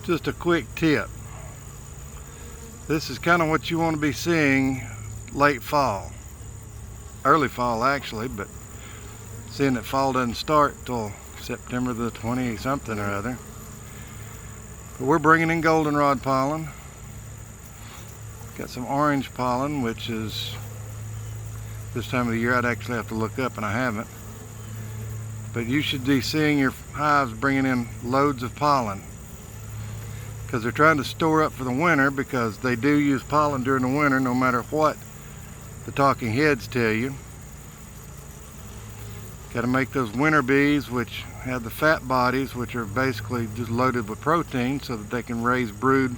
Just a quick tip. This is kind of what you want to be seeing late fall. Early fall actually, but seeing that fall doesn't start till September the 20 something or other. But we're bringing in goldenrod pollen. Got some orange pollen, which is this time of the year I'd actually have to look up, and I haven't. But you should be seeing your hives bringing in loads of pollen, because they're trying to store up for the winter, because they do use pollen during the winter no matter what the talking heads tell you. Got to make those winter bees, which have the fat bodies, which are basically just loaded with protein, so that they can raise brood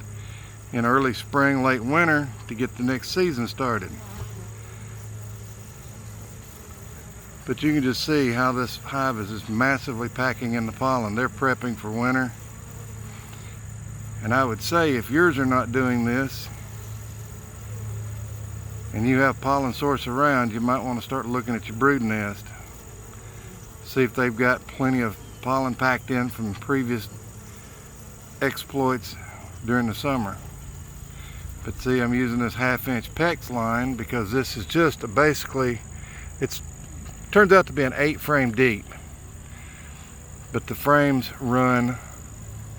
in early spring, late winter to get the next season started. But you can just see how this hive is just massively packing in the pollen. They're prepping for winter. And I would say if yours are not doing this and you have pollen source around, you might want to start looking at your brood nest. See if they've got plenty of pollen packed in from previous exploits during the summer. But see, I'm using this 1/2-inch PEX line because this is just basically, it turns out to be an 8-frame deep. But the frames run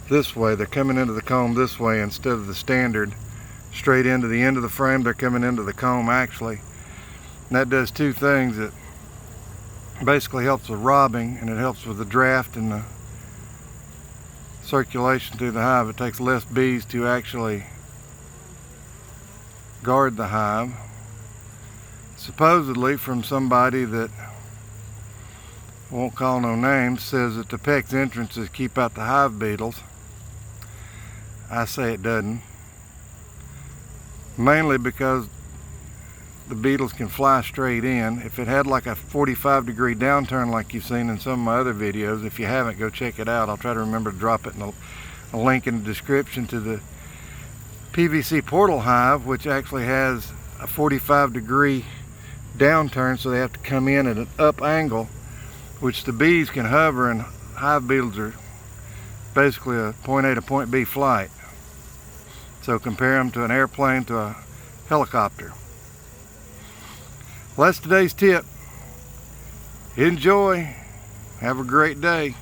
this way. They're coming into the comb this way instead of the standard straight into the end of the frame. They're coming into the comb actually. And that does two things. It basically helps with robbing, and it helps with the draft and the circulation through the hive. It takes less bees to actually guard the hive. Supposedly, from somebody that won't call no names, says that the PEX entrances keep out the hive beetles. I say it doesn't. Mainly because the beetles can fly straight in. If it had like a 45-degree downturn like you've seen in some of my other videos, if you haven't, go check it out. I'll try to remember to drop it in a link in the description to the PVC portal hive, which actually has a 45-degree downturn, so they have to come in at an up angle, which the bees can hover, and hive beetles are basically a point A to point B flight. So compare them to an airplane to a helicopter. Well, that's today's tip. Enjoy. Have a great day.